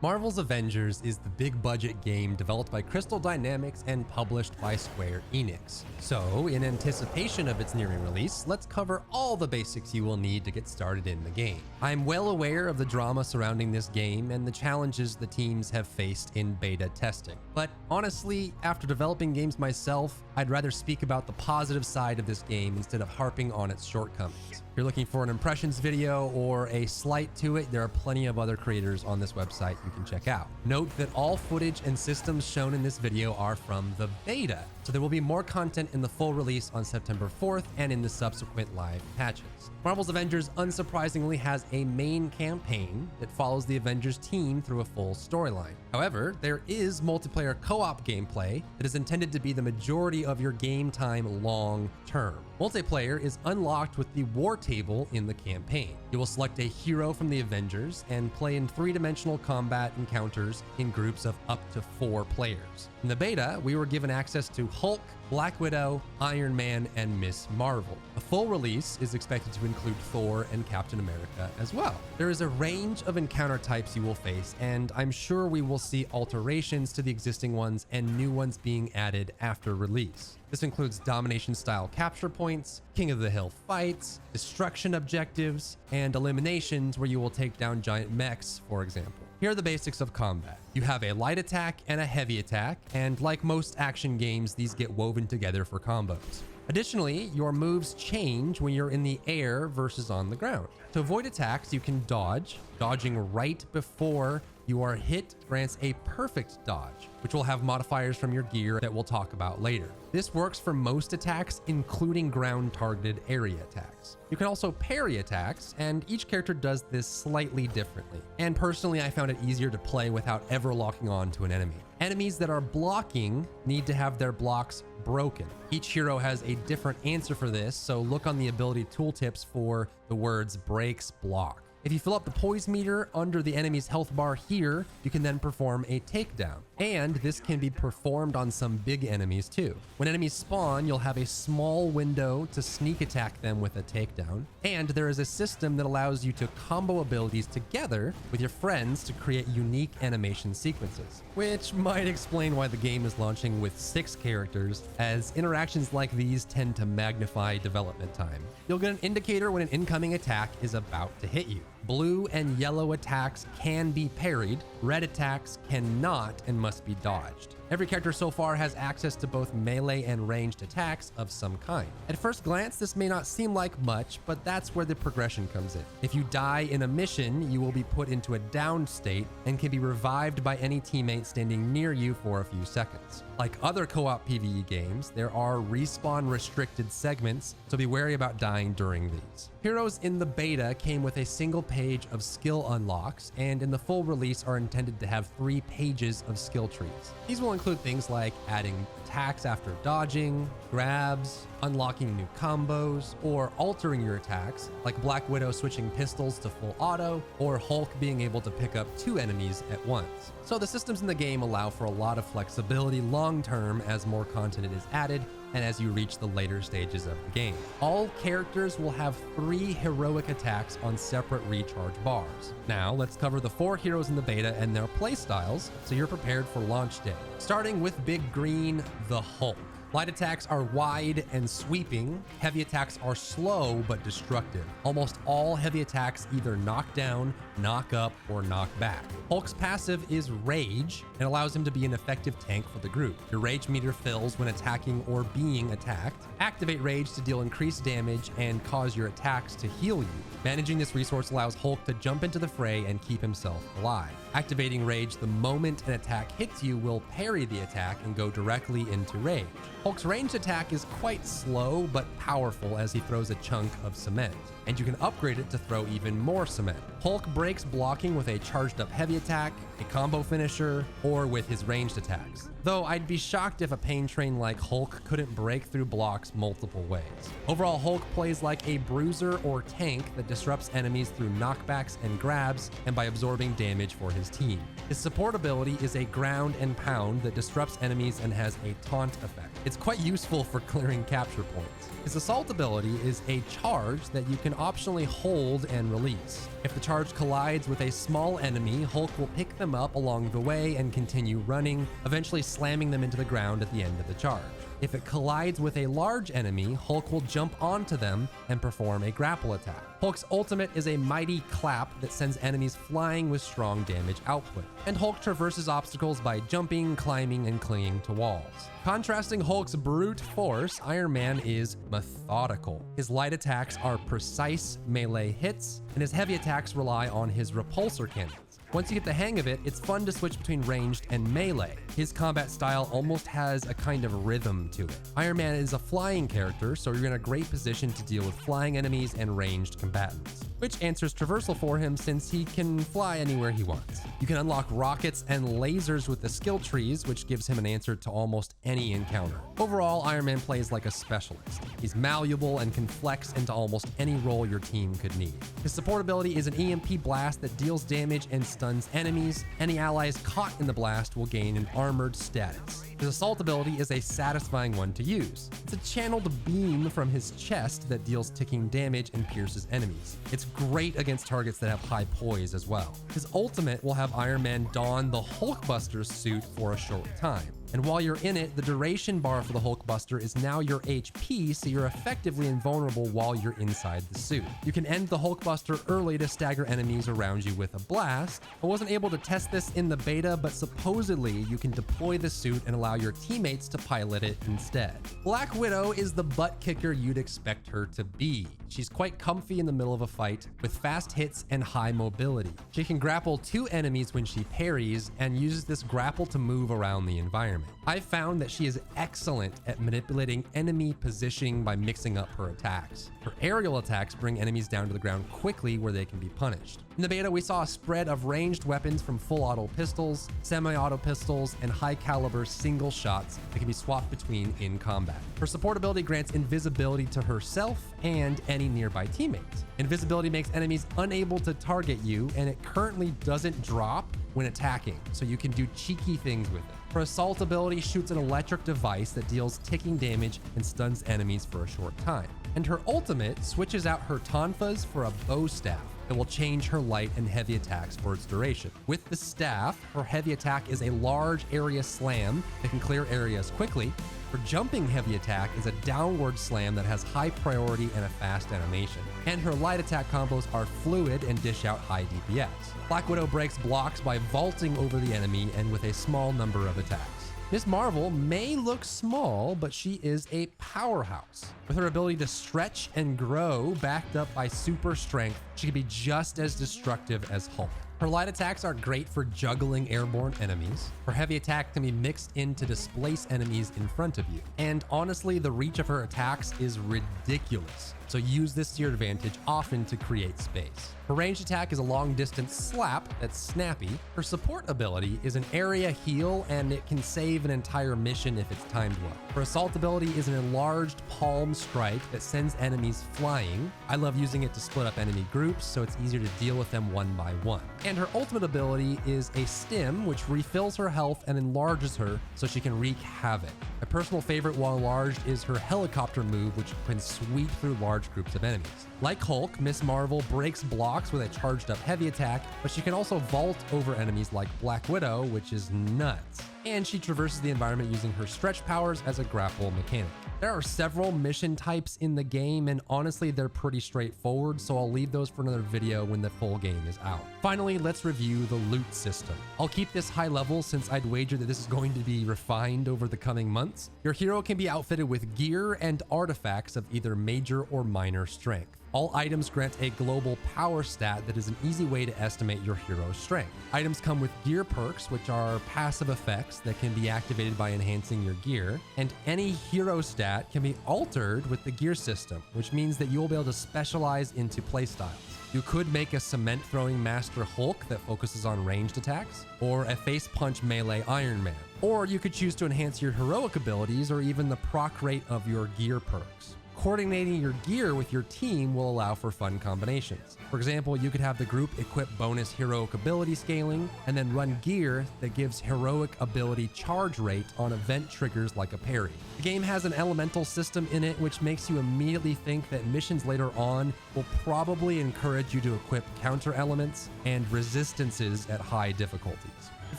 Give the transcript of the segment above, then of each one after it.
Marvel's Avengers is the big budget game developed by Crystal Dynamics and published by Square Enix. So, in anticipation of its nearing release, let's cover all the basics you will need to get started in the game. I'm well aware of the drama surrounding this game and the challenges the teams have faced in beta testing. But honestly, after developing games myself, I'd rather speak about the positive side of this game instead of harping on its shortcomings. If you're looking for an impressions video or a slight to it, there are plenty of other creators on this website you can check out. Note that all footage and systems shown in this video are from the beta, so there will be more content in the full release on September 4th and in the subsequent live patches. Marvel's Avengers unsurprisingly has a main campaign that follows the Avengers team through a full storyline. However, there is multiplayer co-op gameplay that is intended to be the majority of your game time long term. Multiplayer is unlocked with the war table in the campaign. You will select a hero from the Avengers and play in three-dimensional combat encounters in groups of up to 4 players. In the beta, we were given access to Hulk, Black Widow, Iron Man, and Miss Marvel. A full release is expected to include Thor and Captain America as well. There is a range of encounter types you will face, and I'm sure we will see alterations to the existing ones and new ones being added after release. This includes domination-style capture points, King of the Hill fights, destruction objectives, and eliminations where you will take down giant mechs, for example. Here are the basics of combat. You have a light attack and a heavy attack, and like most action games, these get woven together for combos. Additionally, your moves change when you're in the air versus on the ground. To avoid attacks, you can dodge. Dodging right before you are hit grants a perfect dodge, which will have modifiers from your gear that we'll talk about later. This works for most attacks, including ground-targeted area attacks. You can also parry attacks, and each character does this slightly differently. And personally, I found it easier to play without ever locking on to an enemy. Enemies that are blocking need to have their blocks broken. Each hero has a different answer for this, so look on the ability tooltips for the words breaks block. If you fill up the poise meter under the enemy's health bar here, you can then perform a takedown. And this can be performed on some big enemies too. When enemies spawn, you'll have a small window to sneak attack them with a takedown. And there is a system that allows you to combo abilities together with your friends to create unique animation sequences, which might explain why the game is launching with 6 characters, as interactions like these tend to magnify development time. You'll get an indicator when an incoming attack is about to hit you. Blue and yellow attacks can be parried, red attacks cannot and must be dodged. Every character so far has access to both melee and ranged attacks of some kind. At first glance, this may not seem like much, but that's where the progression comes in. If you die in a mission, you will be put into a downed state and can be revived by any teammate standing near you for a few seconds. Like other co-op PvE games, there are respawn restricted segments, so be wary about dying during these. Heroes in the beta came with a single page of skill unlocks, and in the full release are intended to have 3 pages of skill trees. These will include things like adding attacks after dodging, grabs, unlocking new combos, or altering your attacks, like Black Widow switching pistols to full auto, or Hulk being able to pick up 2 enemies at once. So the systems in the game allow for a lot of flexibility long term as more content is added and as you reach the later stages of the game. All characters will have 3 heroic attacks on separate recharge bars. Now let's cover the 4 heroes in the beta and their playstyles so you're prepared for launch day. Starting with Big Green, the Hulk. Light attacks are wide and sweeping. Heavy attacks are slow but destructive. Almost all heavy attacks either knock down, knock up, or knock back. Hulk's passive is Rage and allows him to be an effective tank for the group. Your Rage meter fills when attacking or being attacked. Activate Rage to deal increased damage and cause your attacks to heal you. Managing this resource allows Hulk to jump into the fray and keep himself alive. Activating Rage the moment an attack hits you will parry the attack and go directly into Rage. Hulk's ranged attack is quite slow but powerful as he throws a chunk of cement, and you can upgrade it to throw even more cement. Hulk breaks blocking with a charged up heavy attack, a combo finisher, or with his ranged attacks. Though I'd be shocked if a pain train like Hulk couldn't break through blocks multiple ways. Overall, Hulk plays like a bruiser or tank that disrupts enemies through knockbacks and grabs and by absorbing damage for his team. His support ability is a ground and pound that disrupts enemies and has a taunt effect. It's It's quite useful for clearing capture points. His assault ability is a charge that you can optionally hold and release. If the charge collides with a small enemy, Hulk will pick them up along the way and continue running, eventually slamming them into the ground at the end of the charge. If it collides with a large enemy, Hulk will jump onto them and perform a grapple attack. Hulk's ultimate is a mighty clap that sends enemies flying with strong damage output. And Hulk traverses obstacles by jumping, climbing, and clinging to walls. Contrasting Hulk's brute force, Iron Man is methodical. His light attacks are precise melee hits, and his heavy attacks rely on his repulsor cannons. Once you get the hang of it, it's fun to switch between ranged and melee. His combat style almost has a kind of rhythm to it. Iron Man is a flying character, so you're in a great position to deal with flying enemies and ranged combatants, which answers traversal for him since he can fly anywhere he wants. You can unlock rockets and lasers with the skill trees, which gives him an answer to almost any encounter. Overall, Iron Man plays like a specialist. He's malleable and can flex into almost any role your team could need. His support ability is an EMP blast that deals damage and stuns enemies. Any allies caught in the blast will gain an armored status. His assault ability is a satisfying one to use. It's a channeled beam from his chest that deals ticking damage and pierces enemies. It's great against targets that have high poise as well. His ultimate will have Iron Man don the Hulkbuster suit for a short time. And while you're in it, the duration bar for the Hulkbuster is now your HP, so you're effectively invulnerable while you're inside the suit. You can end the Hulkbuster early to stagger enemies around you with a blast. I wasn't able to test this in the beta, but supposedly you can deploy the suit and allow your teammates to pilot it instead. Black Widow is the butt kicker you'd expect her to be. She's quite comfy in the middle of a fight with fast hits and high mobility. She can grapple 2 enemies when she parries and uses this grapple to move around the environment. I've found that she is excellent at manipulating enemy positioning by mixing up her attacks. Her aerial attacks bring enemies down to the ground quickly where they can be punished. In the beta, we saw a spread of ranged weapons from full auto pistols, semi-auto pistols, and high caliber single shots that can be swapped between in combat. Her support ability grants invisibility to herself and any nearby teammates. Invisibility makes enemies unable to target you, and it currently doesn't drop when attacking, so you can do cheeky things with it. Her assault ability shoots an electric device that deals ticking damage and stuns enemies for a short time. And her ultimate switches out her tonfas for a bow staff that will change her light and heavy attacks for its duration. With the staff, her heavy attack is a large area slam that can clear areas quickly. Her jumping heavy attack is a downward slam that has high priority and a fast animation. And her light attack combos are fluid and dish out high DPS. Black Widow breaks blocks by vaulting over the enemy and with a small number of attacks. Ms. Marvel may look small, but she is a powerhouse. With her ability to stretch and grow, backed up by super strength, she can be just as destructive as Hulk. Her light attacks are great for juggling airborne enemies. Her heavy attack can be mixed in to displace enemies in front of you. And honestly, the reach of her attacks is ridiculous. So use this to your advantage often to create space. Her ranged attack is a long distance slap that's snappy. Her support ability is an area heal, and it can save an entire mission if it's timed well. Her assault ability is an enlarged palm strike that sends enemies flying. I love using it to split up enemy groups, so it's easier to deal with them one by one. And her ultimate ability is a stim, which refills her health and enlarges her so she can wreak havoc. My personal favorite while enlarged is her helicopter move, which can sweep through large groups of enemies. Like Hulk, Ms. Marvel breaks blocks with a charged up heavy attack, but she can also vault over enemies like Black Widow, which is nuts. And she traverses the environment using her stretch powers as a grapple mechanic. There are several mission types in the game, and honestly, they're pretty straightforward, so I'll leave those for another video when the full game is out. Finally, let's review the loot system. I'll keep this high level since I'd wager that this is going to be refined over the coming months. Your hero can be outfitted with gear and artifacts of either major or minor strength. All items grant a global power stat that is an easy way to estimate your hero's strength. Items come with gear perks, which are passive effects that can be activated by enhancing your gear, and any hero stat can be altered with the gear system, which means that you'll be able to specialize into playstyles. You could make a cement throwing Master Hulk that focuses on ranged attacks, or a face punch melee Iron Man. Or you could choose to enhance your heroic abilities or even the proc rate of your gear perks. coordinating your gear with your team will allow for fun combinations. For example, you could have the group equip bonus heroic ability scaling and then run gear that gives heroic ability charge rate on event triggers like a parry. The game has an elemental system in it which makes you immediately think that missions later on will probably encourage you to equip counter elements and resistances at high difficulties. If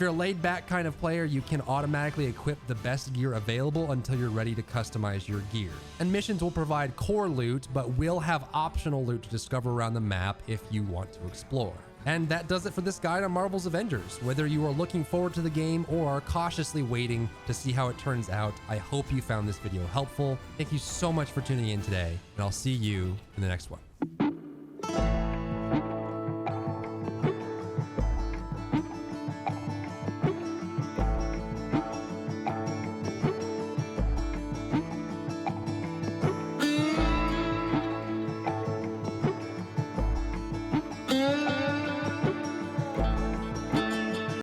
you're a laid-back kind of player, you can automatically equip the best gear available until you're ready to customize your gear. And missions will provide core loot, but will have optional loot to discover around the map if you want to explore. And that does it for this guide on Marvel's Avengers. Whether you are looking forward to the game or are cautiously waiting to see how it turns out, I hope you found this video helpful. Thank you so much for tuning in today, and I'll see you in the next one.